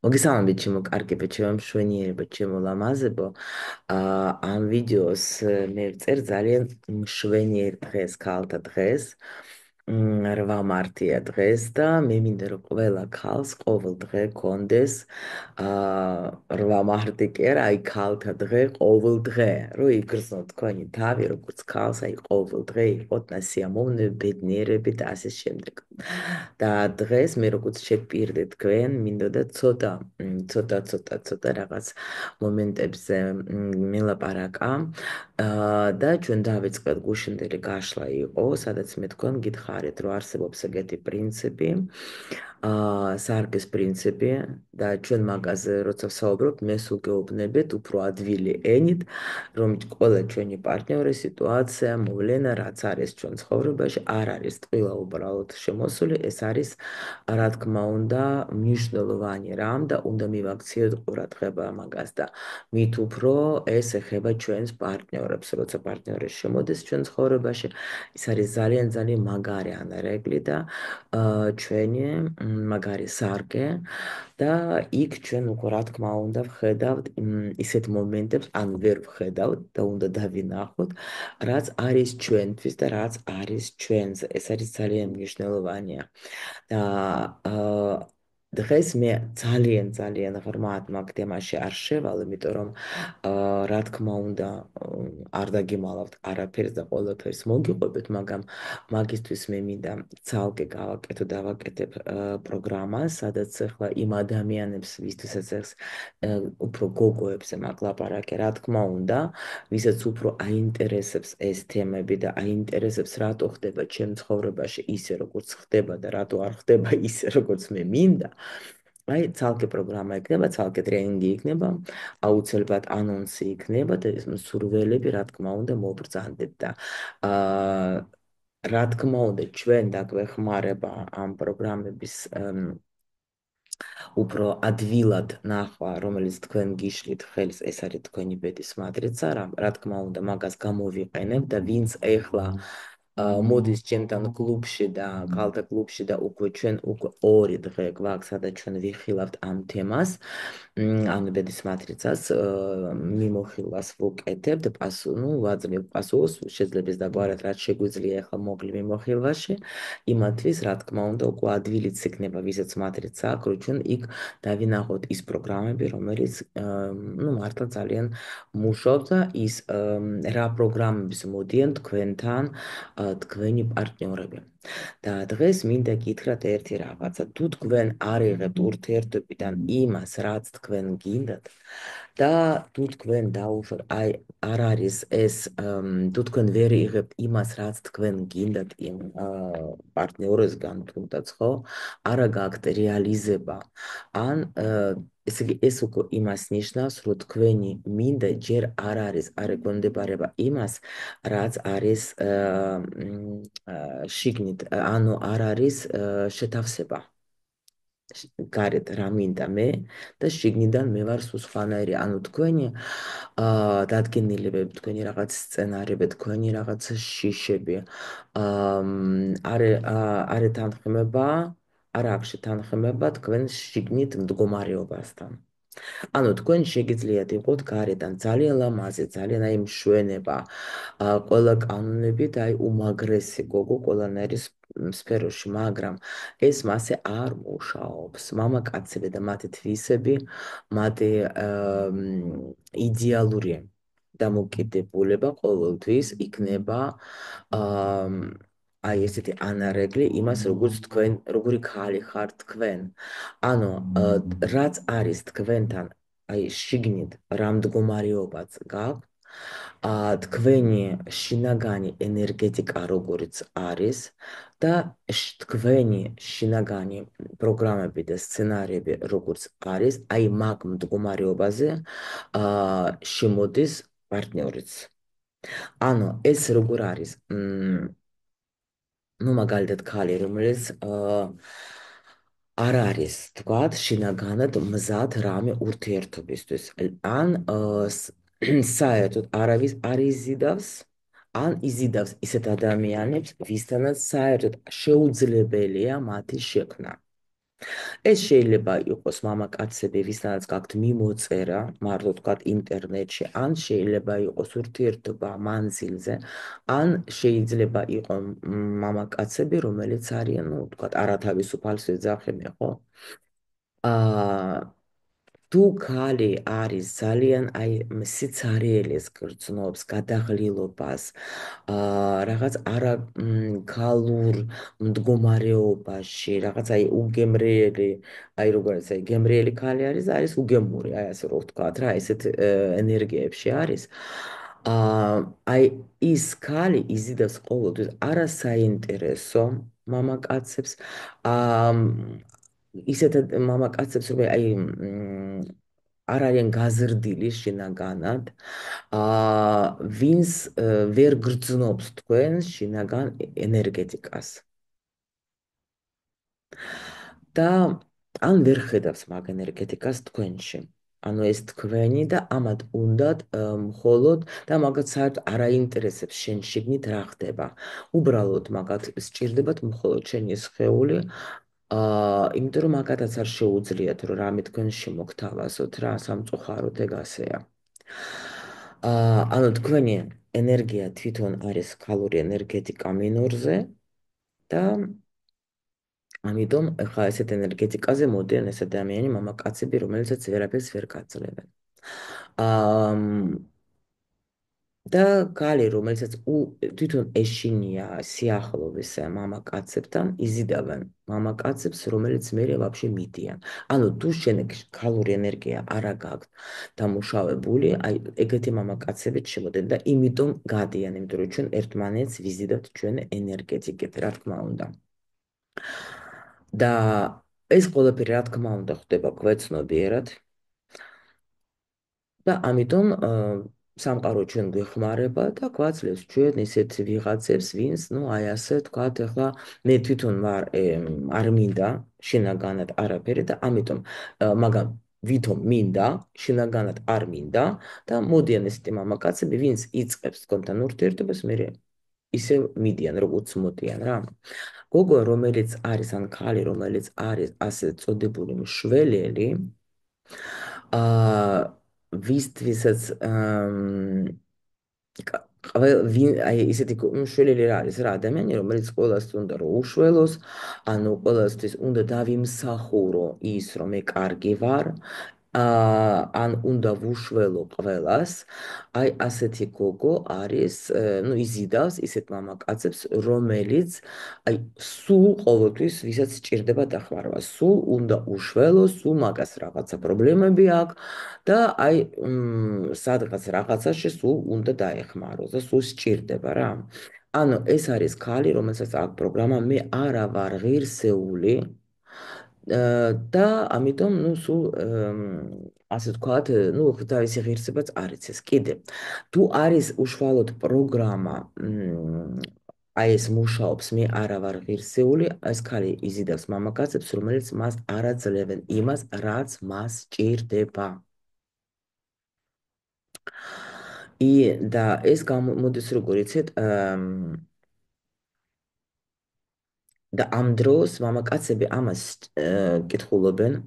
მოგესალმებით, ჩემო კარგებო, ჩემო მშვენიერებო, ჩემო ლამაზებო. ამ ვიდეოს მე ვწერ ძალიან მშვენიერ დღეს, ქალთა დღეს. 8 მარტია დღეს და მე მინდა რომ ყველა ქალს ყოველ დღე კონდეს 8 მარტი კი არა, აი ქალთა დღე ყოველ დღე, რომ იგრძნო თქვენი თავი, როგორც ქალს, აი ყოველ დღე იყოთ სიამოვნები, ბედნიერები და ასე შემდეგ. და დღეს მე როგორც შეპირდე თქვენ, მინდოდა ცოტა რაღაც მომენტებზე მელაპარაკა და ჩვენ დავიწყეთ გუშინდელი გაშლა იყო, სადაც მე თქვენ გითხარით, რომ არსებობს ეგეთი პრინციპი, სარგის პრინციპი და ჩვენ მაგაზე როცა ვსაუბრობთ, მე სულ გეუბნებით უფრო ადვილი ენით, რომ ყველა ჩვენი პარტნიორი სიტუაცია, მოვლენა, რაც არის ჩვენ ცხოვრებაში, არ არის ტყილა უბრალოდ შემოსული, ეს არის რა თქმა უნდა მნიშვნელოვანი რამ და უნდა მივაქციოთ ყურადღება მაგას და მით უფრო ეს ეხება ჩვენს პარტნიორებს, როცა პარტნიორი შემოდის ჩვენ ცხოვრებაში, ის არის ძალიან ძალიან მაგარი ანარეგლი და ჩვენი მაგარი სარგე და იქ ჩვენ უკვე რა თქმა უნდა ვხედავთ ისეთ მომენტებს, ან ვერ ვხედავთ და უნდა დავინახოთ, რაც არის ჩვენთვის და რაც არის ჩვენზე. ეს არის ძალიან მნიშვნელოვანია. და დღეს მე ძალიან ძალიან ღრმად მაგ თემაში არ შევალ, იმიტომ რომ რა თქმა უნდა არ დაგიმალავთ არაფერს და ყველაფერს მოგიყვებით, მაგრამ მაგისთვის მე მინდა ცალკე დავაკეთებ პროგრამას, სადაც ახლა იმ ადამიანებს, ვისთვისაც ეს უფრო გოგოებზე მაგ ლაპარაკე, რა თქმა უნდა, ვისაც უფრო აინტერესებს ეს თემები და აინტერესებს რატო ხდება ჩემ ცხოვრებაში ისე როგორც ხდება და რატო არ ხდება ისე როგორც მე მინდა. აი, ცალკე პროგრამა იქნება, ცალკე ტრენინგი იქნება, აუცილებლად ანონსი იქნება და ეს მსურველები, რა თქმა უნდა, მობრძანდეთ და რა თქმა უნდა, ჩვენ დაგვეხმარება ამ პროგრამების უფრო ადვილად ნახვა, რომელიც თქვენ გიშლით ხელს, ეს არის თქვენი ბედის მატრიცა, რა თქმა უნდა, მაგას გამოვიყენებ და ვინც ეხლა მოდის ჩემთან კლუბში და ქალთა კლუბში და უკვე ჩვენ უკვე 2 დღე გვაქვს, სადაც ჩვენ ვიხილავთ ამ თემას, ამ ბედის მატრიცას მიმოხილვას ვუკეთებთ, ვაძლევ პასუხს, შეძლებლის დაგვარად, რაც შეგვიძლია ახლა მოკლე მიმოხილვაში, იმათთვის, რა თქმა უნდა, უკვე ადვილიც იქნება, ვისაც მატრიცა აქვს, რომ ჩვენ იქ დავინახოთ ის პროგრამები, რომელიც მართლა ძალიან მუშაობს და ის რა პროგრამების მოდიან თქვენთან თქვენი პარტნიორები. და დღეს მინდა გითხრათ ერთი რაღაცა. თუ თქვენ არ იღებთ ურთიერთობიდან იმას, რაც თქვენ გინდათ და თუ თქვენ დაუშვათ, აი არ არის ეს, თუ თქვენ ვერ იღებთ იმას, რაც თქვენ გინდათ იმ პარტნიორისგან თუნდაც, ხო? არა გაქვთ რეალიზება. ან ესე იგი ეს უკვე იმას ნიშნავს, რომ თქვენი მინდა ჯერ არ არის, არ ეგონდებარება იმას, რაც არის შიგნით, ანუ არ არის შეთავსება. გარეთ რა მინდა მე და შიგნიდან მე ვარ სულ სხვანაირი, ანუ თქვენი დადგენილებები, თქვენი რაღაც სცენარები, თქვენი რაღაც შიშები არ ეთანხმება, არ აქვს შეთანხმება თქვენ შიგნით მდგომარეობასთან. ანუ თქვენ შეგიძლიათ იყოთ გარედან ძალიან ლამაზი, ძალიან აი მშვენება, ყველა კანონებით აი უმაგრესი გოგო ყველანაირი სფეროში, მაგრამ ეს მასე არ მუშაობს. მამაკაცები და მათი თვისები, მათი იდეალური დამოკიდებულება ყოველთვის იქნება აი ესეთი ანარეგლი იმას, როგორც თქვენ, როგორი ქალი ხართ თქვენ. ანუ რაც არის თქვენთან, აი შიგნით რა მდგომარეობაც გაქვთ, თქვენი შინაგანი ენერგეტიკა როგორიც არის და თქვენი შინაგანი პროგრამები და სცენარები როგორც არის, აი მაგ მდგომარეობაზე შემოდის პარტნიორიც. ანუ ეს როგორ არის? ну მაგალითად ქალი რომელიც არ არის თქვათ შინაგანად მზად რამე ურთიერთობისთვის ან საერთოდ არავის არ იზიდავს ან იზიდავს ისეთ ადამიანებს ვისთანაც საერთოდ შეუძლებელია მათი შექმნა ეს შეიძლება იყოს მამაკაცები, ვისთანაც გაქვთ მიმოწერა, მარტო თქვათ ინტერნეტში, ან შეიძლება იყოს ურთიერთობა მანძილზე, ან შეიძლება იყოს მამაკაცები, რომელიც არიან, ну, თქვათ, არათავისუფალ სიძახიმე, ხო? აა თუ ქალი არის ძალიან აი სიცარიელეს გრძნობს, გადაღლილობას, რაღაც არა ქალურ მდგომარეობაში, რაღაც აი უგემრიელი, აი როგორც აი გემრიელი ქალი არის უგემური, აი ასე რომ ვთქვათ რა, ესეთ ენერგიებში არის. აი ის ქალი იზიდავს ყოველთვის არასაინტერესო მამაკაცებს, ისეთ მამაკაცებს, რომ აი არ არიან გაზრდილი შინაგანად, ვინც ვერ გრძნობს თქვენ შინაგან ენერგეტიკას. და ან ვერ ხედავს მაგ ენერგეტიკას თქვენში. ანუ ეს თქვენი და ამათ უნდათ მხოლოდ და მაგათ საერთოდ არ აინტერესებს შენ შიგნით რა ხდება. უბრალოდ მაგათ სჭირდებათ მხოლოდ შენი სხეული, იმიტომ რომ მაგათაც არ შეუძლიათ რომ რამე თქვენში მოგთავაზოთ რა, სამწუხაროდ ეგ ასეა. ანუ თქვენი ენერგია თვითონ არის ქალური ენერგეტიკა მინორზე და ამიტომ ახლა ესეთ ენერგეტიკაზე მოდიან ეს ადამიანი მამაკაცები, რომელიცაც ვერაფერს ვერ გაძლევენ. აა და ქალი, რომელიცაც თვითონ ეშინია სიახლოვის მამაკაცებთან, იზიდავენ მამაკაცებს, რომელიც მერე ვაფშე მიდიან. ანუ თუ შენ ქალური ენერგია არა გაქვს დამუშავებული, აი ეგეთი მამაკაცები შემოდენ და იმიტომ გადიან, იმიტომ რომ ჩვენ ერთმანეთს ვიზიდავთ ჩვენ ენერგეტიკით, რა თქმა უნდა. და ეს ყველაფერი რა თქმა უნდა ხდება გვეცნობიერად და ამიტომ სამყარო ჩვენ გვეხმარება და გვაძლევს ჩვენ ისეთ ვიღაცებს, ვინც, ну, აი ასე თქვათ, ახლა მე თვითონ ვარ არ მინდა შინაგანად არაფერი და ამიტომ მაგრამ ვითომ მინდა, შინაგანად არ მინდა და მოდიან ესეთი მამაკაცები, ვინც იწყებს თქვენთან ურთიერთობას, მე ისე მიდიან, როგორც მოდიან რა. გოგო, რომელიც არის ან ქალი, რომელიც არის ასე წოდებული მშველელი, აა ვისთვისაც აი ისეთი მშველელი რა არის რა ადამიანი, რომელიც ყველას უნდა რომ უშველოს, ანუ ყველასთვის უნდა დავიმსახურო ის, რომ მე კარგი ვარ, ან უნდა ვუშველო ყველას, აი ასეთი გოგო არის, ну, იზიდავს ისეთ მამაკაცებს, რომელიც აი სულ ყოველთვის ვისაც სჭირდება დახმარება, სულ უნდა უშველოს, სულ მაგას რაღაცა პრობლემები აქვს და აი სადღაც რაღაცაში სულ უნდა დაეხმაროს და სულ სჭირდება რა. ანუ ეს არის ქალი, რომელსაც აქვს პროგრამა, მე არა ვარ ღირსეული, და ამიტომ, ну, სულ ასე ვთქვათ, ну, თავისი ღირსებაც არ იცის. კიდე, თუ არის უშუალოდ პროგრამა, აი ეს მუშაობს, მე არა ვარ ღირსეული, ეს ქალი იზიდავს მამაკაცებს, რომელიც მას არ აძლევენ იმას, რაც მას სჭირდება. და ეს გამოდის როგორ იცით, და ამ დროს მამაკაცები ამას კითხულობენ,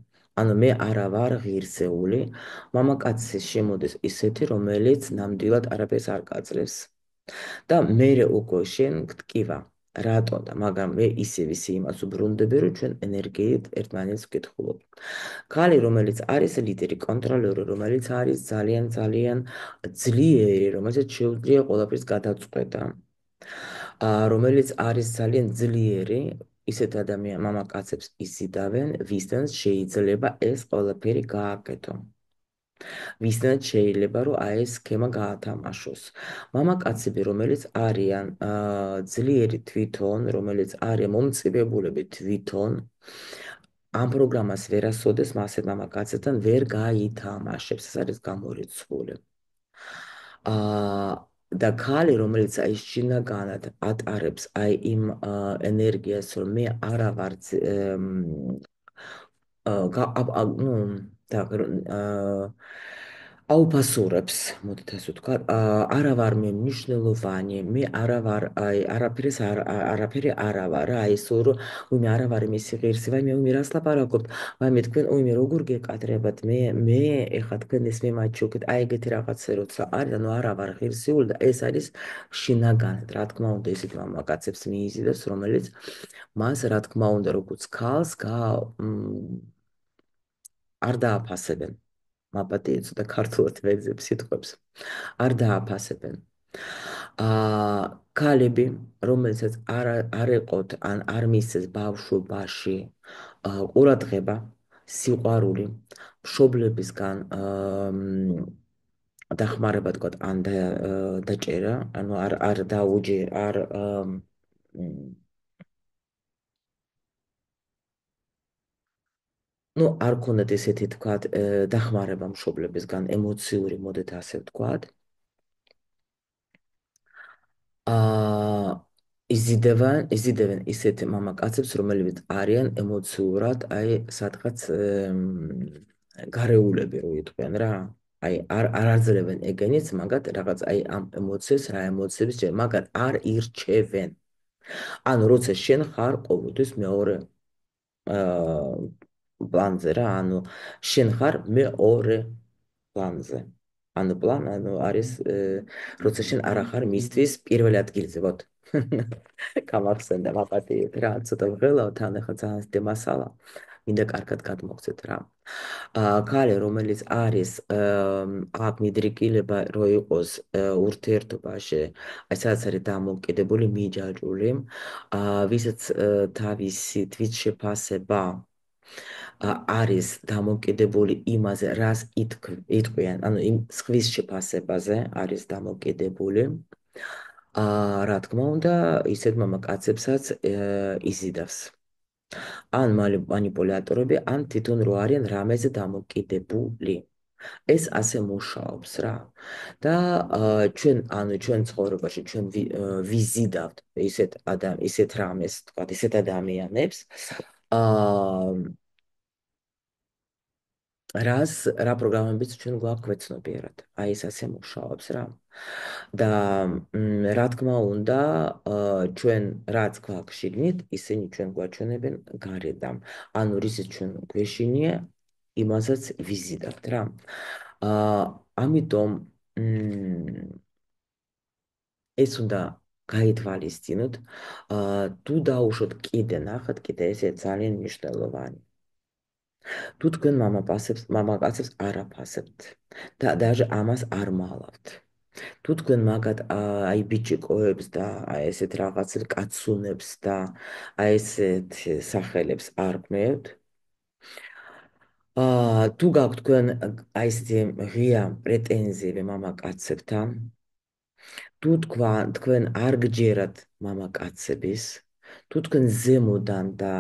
ანუ მე არა ვარ ღირსეული, მამაკაცი შემოდის ისეთი, რომელიც ნამდვილად არაფერს არ გაძლევს. და მერე უკვე შენ გტკივა, რატო და მაგრამ მე ისე იმას უბრუნდები, რომ ჩვენ ენერგიით ერთმანეთს ვკითხულობთ. ქალი, რომელიც არის ლიდერი, კონტროლერი, რომელიც არის ძალიან ძალიან ძლიერი, რომელსაც შეუძლია ყველაფრის გადაწყვეტა, რომელიც არის ძალიან ძლიერი, ისეთ მამაკაცებს იზიდავენ, ვისთანაც შეიძლება ეს ყველაფერი გააკეთო. ვისთანაც შეიძლება, რომ აი ეს სქემა გაათამაშოს. მამაკაცები, რომელიც არიან ძლიერი თვითონ, რომელიც არიან მომწიბებულები თვითონ, ამ პროგრამას ვერასოდეს მასე მამაკაცებთან ვერ გაითამაშებს, ეს არის გამორიცხული. და ქალი, რომელიც აი შინაგანად ატარებს აი იმ ენერგიას, რომ მე არა ვარ ნუ და აუფასურებს, მოდით ასე ვთქვათ, არა ვარ მე მნიშვნელოვანი, მე არა ვარ, აი, არაფერი არა ვარ რა, აი, სულ რომ ვინმე არა ვარ მისი ღირსი, ვაიმე, ვინმე რას ლაპარაკობთ, ვაიმე, თქვენ, ვინმე როგორ გეკადრებათ, მე ეხლა თქვენ ეს მიმაჩუქეთ, აი, ეგეთი რაღაცა როცა არის, ანუ არა ვარ ღირსეული და ეს არის შინაგანად, რა თქმა უნდა, ისეთ მამაკაცებს მიიზიდავს, რომელიც მას, რა თქმა უნდა, როგორც ქალს, არ დააფასებენ. მაპატი ეცოდა ქართულად ვეძებ სიტყვებს. არ დააფასებენ. ქალები, რომელსაც არ ეყოთ ან არ მისცეს ბავშვობაში ყურადღება, სიყვარული, მშობლებისგან დახმარება თქვა ან დაჭერა, ანუ არ დაუჯე, არ ну, არ ქონდათ ესეთი თქვათ დახმარება მშობლებისგან, ემოციური, მოდით ასე ვთქვათ. აა იზიდებენ ისეთ მამაკაცებს, რომლებიც არიან ემოციურად, აი, სადღაც გარეულები რო იყვნენ რა. აი, არ აძლევენ ეგენიც, მაგათ რაღაც აი ამ ემოციებს, რა ემოციებს, მაგათ არ ირჩევენ. ანუ როცა შენ ხარ ყოველთვის მეორე პლანზე რა, ანუ შენ ხარ მეორე პლანზე. ანუ ანუ არის როცა შენ არ ახარ მისთვის პირველ ადგილზე, ვოთ. გამახსენდა მაპატიეთ რა, ცოტა ვღელავ თან ახლა ძალიან დიდი მასალა. მინდა კარგად გადმოგცეთ რა. ქალი, რომელიც არის აქ მიდრიკილება რო იყოს ურთიერთობაში, აი სადაც არის დამოკიდებული, მიჯაჭვული, ვისაც თავისი თვითშეფასება არის დამოკიდებული იმაზე, რას იტყვიან, ანუ იმ სხვის შეფასებაზე არის დამოკიდებული. რა თქმა უნდა, ისეთ მამაკაცებსაც იზიდავს. ან მანიპულატორები, ან თვითონ რო არიან რამეზე დამოკიდებული. ეს ასე მუშაობს რა. და ჩვენ ცხოვრებაში ჩვენ ვიზიდავთ ისეთ რამეს, თქვა, ისეთ ადამიანებს. აა რა პროგრამებიც ჩვენ გვაქვს გვეცნობიერად. აი ეს ასე მუშაობს რა. და რა თქმა უნდა, ჩვენ რაც გვაქვს შიგნით, ისინი ჩვენ გვაჩვენებენ გარედან. ანუ რისიც ჩვენ გვეშინია, იმასაც ვიზიდავთ რა. აა ამიტომ ეს უნდა გაითვალისწინოთ. თუ დაუშვოთ კიდე ნახეთ, კიდე ესე ძალიან მნიშვნელოვანი. თუ თქვენ მამაკაცებს არ აფასებთ და даже ამას არ მალავთ. თუ თქვენ მაგათ აი ბიჭიკოებს და აი ესეთ რაღაც კაცუნებს და აი ესეთ სახელებს არ გმევთ, თუ გაქვთ თქვენ აი ესეთი ღია პრეტენზიები მამაკაცებთან, თუ თქვენ არ გჯერათ მამაკაცების, თუ თქვენ ზემოდან და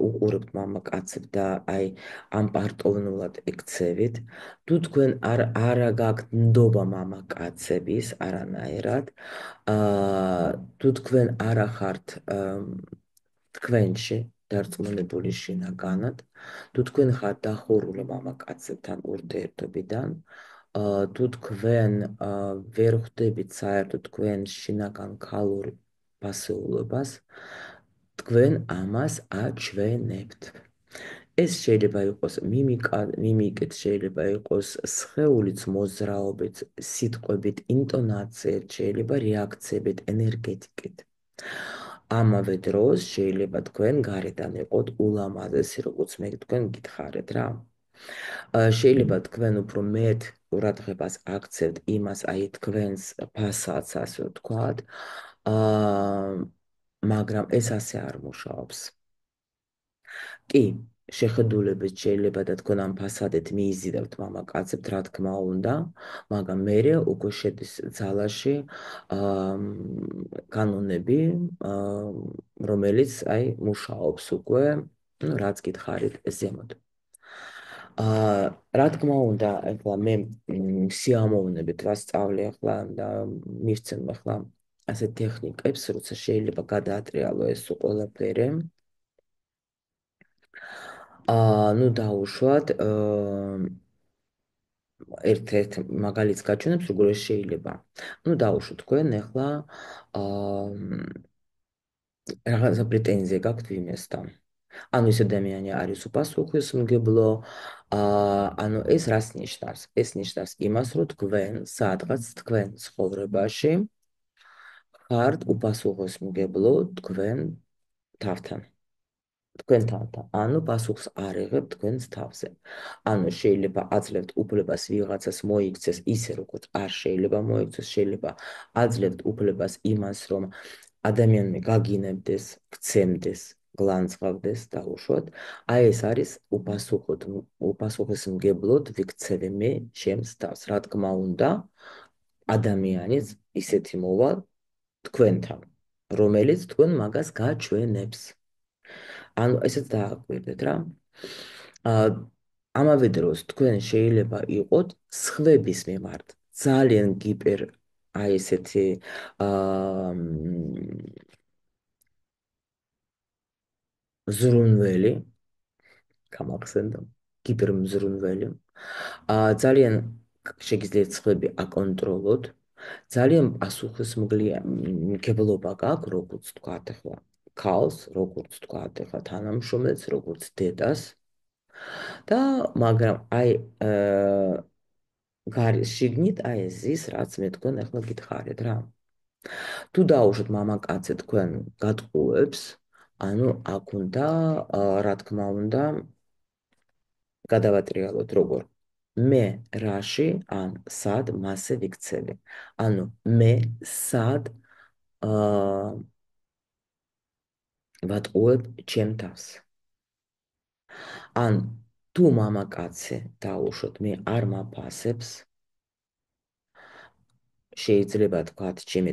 უყურებთ მამაკაცებს და აი ამ პარტოვნულად ექცევით, თუ თქვენ არ გაქვთ ნდობა მამაკაცების არანაირად, თუ თქვენ არ ახართ თქვენში დარწმუნებული შინაგანად, თუ თქვენ ხართ დახურული მამაკაცებთან ურთიერთობიდან, თუ თქვენ ვერ ხვდებით საერთოდ თქვენ შინაგან ქალურ ფასეულობას, თქვენ ამას აჩვენებთ. ეს შეიძლება იყოს მიმიკით, შეიძლება იყოს სხეულით, მოძრაობით, სიტყვებით, ინტონაციით, შეიძლება რეაქციებით, ენერგეტიკით. ამავე დროს შეიძლება თქვენ გარედან იყოთ ულამაზესი, როგორც მე თქვენ გითხარით რა. შეიძლება თქვენ უფრო მეტ ყურადღებას აქცევთ იმას, აი თქვენს ფასადს, ასე ვთქვათ. მაგრამ ეს ასე არ მუშაობს. კი, შეხედულებით შეიძლება და თქვენ ამ ფასადით მიიზიდავთ მამაკაცებთ, რა თქმა უნდა, მაგრამ მერე უკვე შედის ძალაში კანონები, რომელიც აი მუშაობს უკვე, ну, რაც გითხარით ზემოთ. რა თქმა უნდა, ახლა მე სიამოვნებით ვასწავლე ახლა და მივცემ ახლა ასე ტექნიკებს, როცა შეიძლება გადაატრიალო ეს ყველაფერი. ну, დაუშვათ, ერთ-ერთ მაგალითს გაჩვენებს, როგორ შეიძლება. ну, დაუშვოთ თქვენ ახლა რაღაცა პრეტენზია გაქვთ ვინმესთან. ანუ ეს ადამიანი არის უპასუხისმგებლო, ანუ ეს რას ნიშნავს? ეს ნიშნავს იმას, რომ თქვენ სადღაც თქვენ ცხოვრებაში ხართ უპასუხისმგებლო თქვენ თავთან. თქვენთან, ანუ პასუხს არ იღებთ თქვენს თავზე. ანუ შეიძლება აძლევთ უფლებას ვიღაცას მოიქცეს ისე, როგორც არ შეიძლება მოიქცეს, შეიძლება აძლევთ უფლებას იმას, რომ ადამიანმა გაგინებდეს, გცემდეს, გლანძღავდეს, დაუშვოთ. აი ეს არის უპასუხისმგებლოდ ვიქცევი მე ჩემს თავს. რა თქმა უნდა, ადამიანის ისეთი მოვა თქვენთან, რომელიც თქვენ მაგას გაჩვენებს. ანუ ესეც დააკვირდეთ რა. აა ამავე დროს თქვენ შეიძლება იყოთ სხვების მიმართ ძალიან გიპერ აი ესეთი აა ზრუნველი, გამახსენდა, გიპერმზრუნველი. ძალიან შეგიძლიათ სხვები აკონტროლოთ. ძალიან პასუხისმგებლობა გაქვს, როგორც თქვათ ახლა, ქალს, როგორც თქვათ ახლა თანამშრომელს, როგორც დედას. და მაგრამ აი გარის შიგნით აი ეს ის რაც მე თქვენ ახლა გითხარით რა. თუ დაუშვათ მამაკაცი თქვენ გატყუებს, ანუ აქ უნდა რა თქმა უნდა გადავატრიალოთ როგორ მე რაში ან სად მასე ვიქცევი. ანუ მე სად აა ვატყუებ ჩემ თავს. ან თუ მამაკაცი დაუშვოთ მე არ მაფასებს, შეიძლება თქვათ ჩემი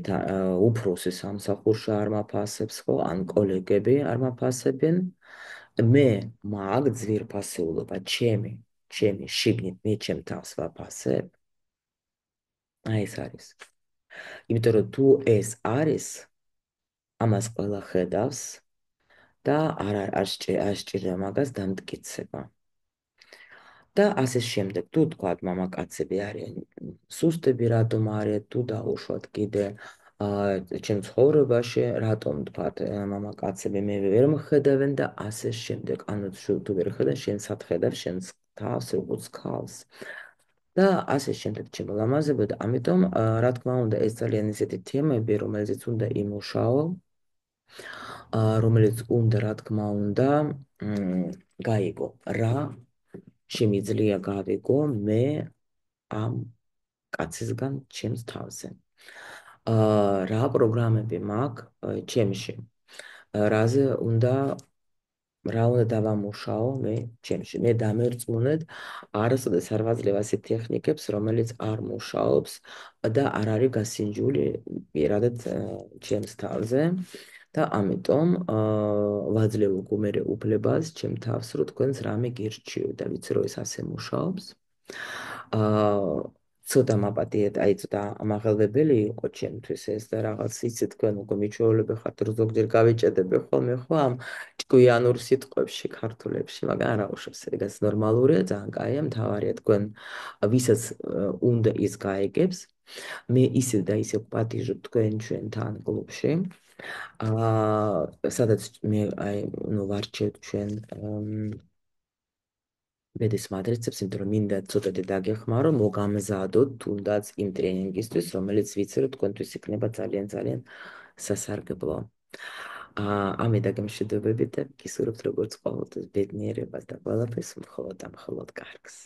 უფროსი სამსახურში არ მაფასებს ხო, ან კოლეგები არ მაფასებენ, მე მაგ ძვირფასეულობა ჩემი შიგნით მე ჩემ თავს ვაფასებ. აი ეს არის. იმიტომ რომ თუ ეს არის, ამას ყველა ხედავს და არ სჭირდება მაგას დამტკიცება. და ასე შემდეგ, თუ თქვათ მამაკაცები არიან სუსტები, რატომ არიან, თუ დაუშვათ კიდე ჩემ ცხოვრებაში, რატომ თქვათ მამაკაცები მე ვერ მხედავენ და ასე შემდეგ. ანუ თუ ვერ ხედავენ, შენ სად ხედავ შენს თავს, როგორც ქალს. და ასე შემდეგ ჩემლამაზებო და ამიტომ რა თქმა უნდა ეს ძალიან ისეთი თემები, რომელზეც უნდა იმუშაო, რომელიც უნდა რა თქმა უნდა გაიგო რა შემიძლია გავიგო მე ამ კაცისგან ჩემს თავზე. რა პროგრამები მაქვს ჩემში. რაზე უნდა რა უნდა დავამუშაო მე ჩემში. მე დამერწმუნეთ, არასოდეს არ ვაძლევ ასეთ ტექნიკებს, რომელიც არ მუშაობს და არ არის გასინჯული პირადად ჩემს თავზე. და ამიტომ ვაძლევ უკვე მე უფლებას ჩემ თავს, რომ თქვენს რამე გირჩიო და ვიცი რომ ეს ასე მუშაობს. ცოტა მაპატიეთ, აი ცოტა ამაღელვებელი იყო ჩემთვის ეს და რაღაც იცი თქვენ უკვე მიჩვეულები ხართ, რომ ზოგჯერ გავიჭედები ხოლმე ხო ამ ჭკვიანურ სიტყვებში ქართულებში, მაგრამ არა უშავს, ეგაც ნორმალურია, ძალიან კაია, მთავარია თქვენ ვისაც უნდა ის გაიგებს. მე ისევ და ისევ პატიჟობ თქვენ ჩვენთან კლუბში. სადაც მე აი ნუ ვარჩევთ ჩვენ ბედის მატრიცებს, იმიტომ რომ მინდა ცოტათი დაგეხმარო, მოგამზადოთ თუნდაც იმ ტრენინგისთვის, რომელიც ვიცი რომ თქვენთვის იქნება ძალიან ძალიან სასარგებლო. ამე დაგემშვიდობებით და გისურვებთ როგორც ყოველთვის ბედნიერებას და ყველაფერს მხოლოდ და მხოლოდ კარგს.